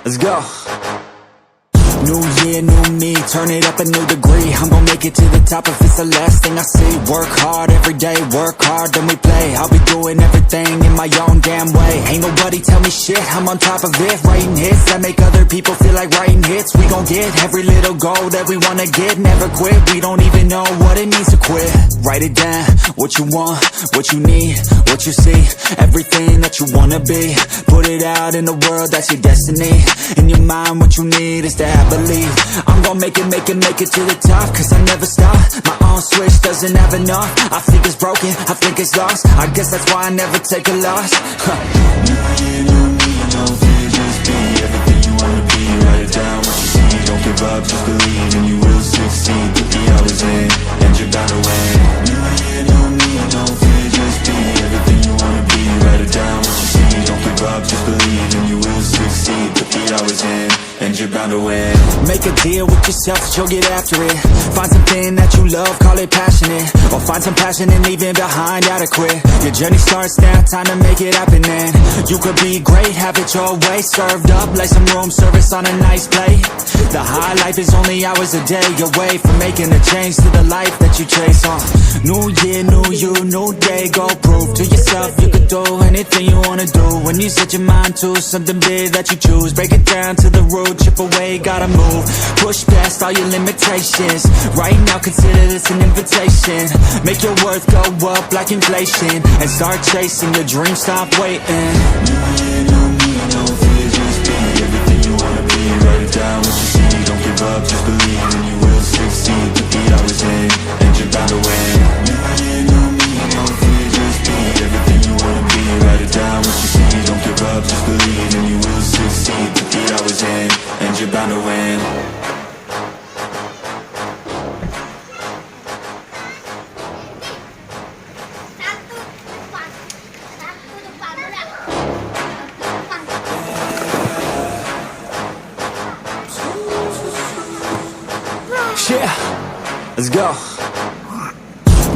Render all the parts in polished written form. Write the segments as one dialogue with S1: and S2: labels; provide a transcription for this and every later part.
S1: let's go. New year, new me, turn it up a new degree. I'm gon' make it to the top if it's the last thing I see. Work hard every day, work hard, then we play. I'll be doing everything in my own damn way. Ain't nobody tell me shit, I'm on top of it. Writing hits that make other people feel like writing hits. We gon' get every little goal that we wanna get. Never quit, we don't even know what it means to quit. Write it down, what you want, what you need, what you see. Everything that you wanna be. Put it out in the world, that's your destiny. In your mind, what you need is to have believe. I'm gon' make it to the top, cause I never stop. My own switch doesn't have enough. I think it's broken, I think it's lost. I guess that's why I never take a loss. New year, new me, no fear, just be everything you wanna be. Write it down, what you see. Don't give up, just believe, and you will succeed. Put the hours in, and you're bound to win. New year, new me, no fear, just be everything you wanna be. Write it down, what you see. Don't give up, just believe, and you will succeed. Put the hours in, and you're bound to win. Make a deal with yourself that you'll get after it. Find something that you love, call it passionate. Or find some passion and leave it behind, gotta quit. Your journey starts now, time to make it happen then. You could be great, have it your way. Served up like some room service on a nice plate. The high life is only hours a day away from making a change to the life that you chase. New year, new you, new day. Go prove to yourself you could do anything you wanna do. When you set your mind to something big that you choose, break it down to the root, chip away, gotta move. Push past all your limitations. Right now consider this an invitation. Make your worth go up like inflation, and start chasing your dreams, stop waiting. New year, new me, no fear, just be everything you wanna be. Write it down, what you see. Don't give up, just believe, and you will succeed. Put the hours in, and you're bound to win. New year, new me, no fear, just be everything you wanna be. Write it down, what you see. Don't give up, just believe, and you will succeed. Put the hours in, and you're bound to win. Yeah, let's go.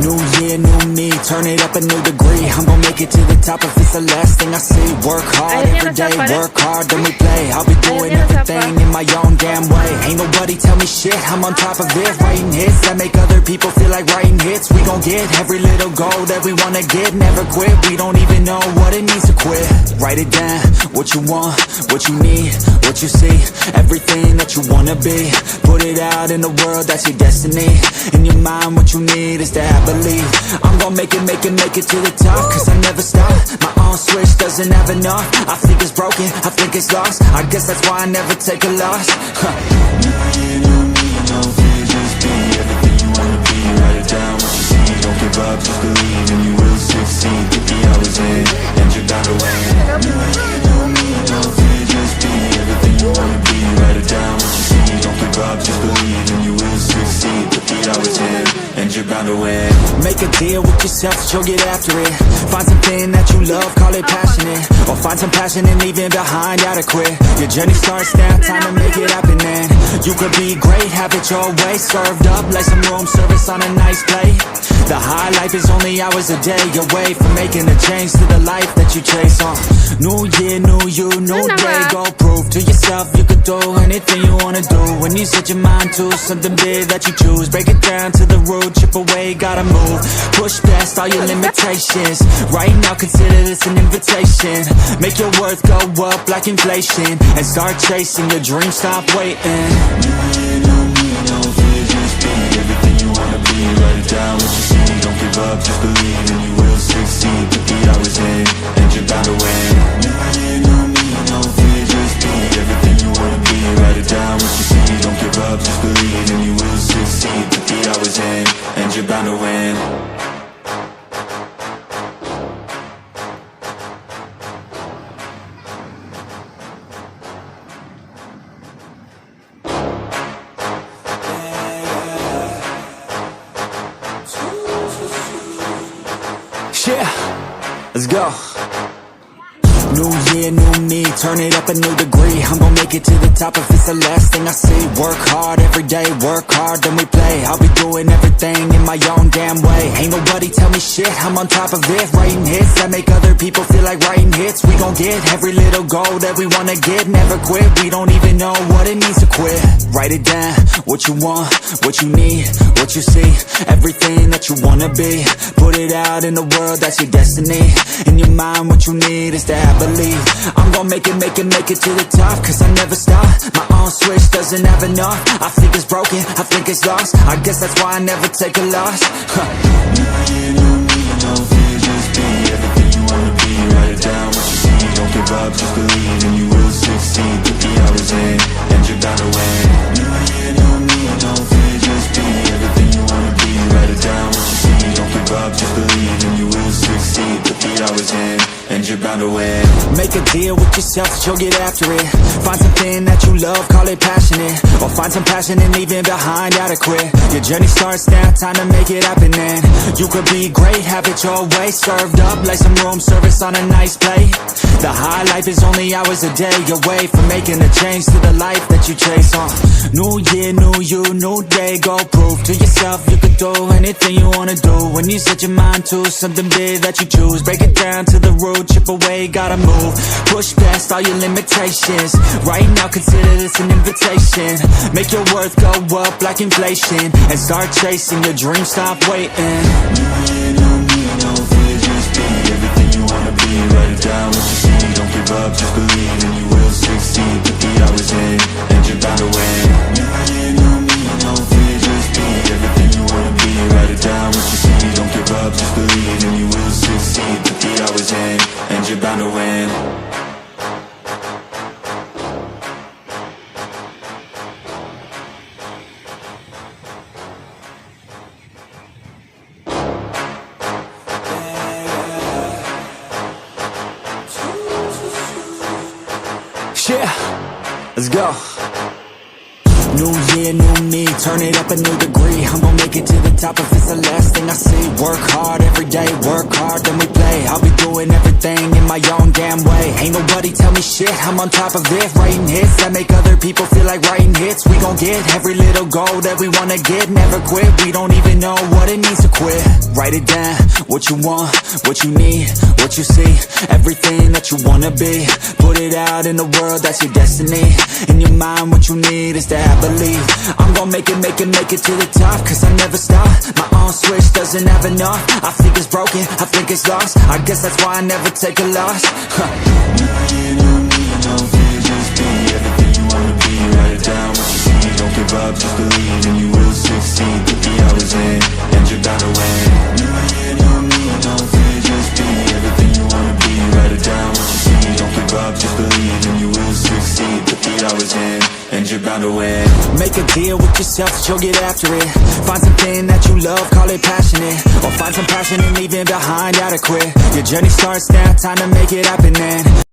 S1: New year, new me, turn it up a new degree. I'm gon' make it to the top if it's the last thing I see. Work hard every day, work hard, then we play. I'll be doing everything in my own damn way. Ain't nobody tell me shit, I'm on top of it. Writing hits that make other people feel like writing hits. We gon' get every little goal that we wanna get. Never quit, we don't even know what it means to quit. Write it down, what you want, what you need, what you see. Everything that you wanna be. Put it out in the world, that's your destiny. In your mind, what you need is to have believe. I'm gon' make it to the top, cause I never stop. My own switch doesn't have enough. I think it's broken, I think it's lost. I guess that's why I never take a loss. New year, new me, no fear, just be everything you wanna be. Write it down, what you see. Don't give up, just believe, and you will succeed. Put the hours in, and you're bound to win. New year, new me, no fear, just be everything you wanna be. Write it down, what you see. Don't give up, just believe, and you will succeed. Put the hours in, and you're bound to win. Make a deal with yourself that you'll get after it. Find something that you love, call it passionate. Or find some passion and leave it behind, gotta quit. Your journey starts now, time to make it happen then. You could be great, have it your way. Served up like some room service on a nice plate. The high life is only hours a day away from making a change to the life that you chase. New year, new you, new day. Go prove to yourself you could do anything you wanna do. When you set your mind to something big that you choose, break it down to the root, chip away, gotta move. Push past all your limitations. Right now consider this an invitation. Make your worth go up like inflation, and start chasing your dreams, stop waiting. New year, new me, no fear, just be everything you wanna be. Write it down, what you see. Don't give up, just believe, and you will succeed. Put the hours in, and you're bound to win. New year, new me, no fear, just be everything you wanna be. Write it down, what you see. Don't give up, just believe, and you will succeed. Put the hours in, and you're bound to win. Yeah, let's go. New year, new me, turn it up a new degree. I'm gon' make it to the top if it's the last thing I see. Work hard every day, work hard, then we play. I'll be doing everything in my own damn way. Ain't nobody tell me shit, I'm on top of it. Writing hits that make other people feel like writing hits. We gon' get every little goal that we wanna get. Never quit, we don't even know what it means to quit. Write it down, what you want, what you need, what you see, everything that you wanna be. Put it out in the world, that's your destiny. In your mind, what you need is to have belief. I'm gon' make it to the top, cause I never stop. My own switch doesn't have enough. I think it's broken, I think it's lost. I guess that's why I never take a loss.
S2: New year, new me, no fear, just be everything you wanna be. Write it down, what you see, don't give up, just believe and you will succeed. Put the hours in, and you're bound to win. New year, new me, no fear, just be everything you wanna be. Write it down, what you see, don't give up, just believe and you will succeed. Put the hours in, and you're bound to win.
S1: Make a deal with yourself that you'll get after it. Find something that you love, call it passionate. Or find some passion and leaving behind adequate. Your journey starts now, time to make it happen then. You could be great, have it your way. Served up like some room service on a nice plate. The high life is only hours a day away from making a change to the life that you chase. New year, new you, new day. Go prove to yourself you can do anything you wanna do. When you set your mind to something big that you choose, break it down to the root, chip away, gotta move. Push past all your limitations. Right now consider this an invitation. Make your worth go up like inflation, and start chasing your dreams, stop waiting.
S2: New year, new me, no fear, just be everything you wanna be. Write it down, what you see, don't give up, just believe and you will succeed. Put the hours in, and you're bound to win. New year, new me, no fear, just be everything you wanna be. Write it down, what you see, don't give up, just believe and you will succeed. Put the hours in, and you're bound to win.
S1: Yeah, let's go. New year, new me, turn it up a new degree. I'm gon' make it to the top if it's the last thing I see. Work hard every day, work hard, then we play. I'll be doing everything in my own damn way. Ain't nobody tell me shit, I'm on top of it. Writing hits that make other people feel like writing hits. We gon' get every little goal that we wanna get. Never quit, we don't even know what it means to quit. Write it down, what you want, what you need, what you see, everything that you wanna be. Put it out in the world, that's your destiny. In your mind, what you need is to have belief. I'm gon' make it to the top, cause I never stop. My own switch doesn't have enough. I think it's broken, I think it's lost. I guess that's why I never take a loss.
S2: New year, new me, no fear, just be everything you wanna be. Write it down, what you see, don't give up, just believe and you will succeed. Put the hours in, and you're bound to win. New year, new me, no fear, just be everything you wanna be. Write it down, what you see, don't give up, just believe and you will succeed. Put the hours in, and you're bound to win.
S1: Make a deal with yourself that you'll get after it. Find something that you love, call it passionate. Or find some passion and leaving behind adequate. Your journey starts now, time to make it happen then.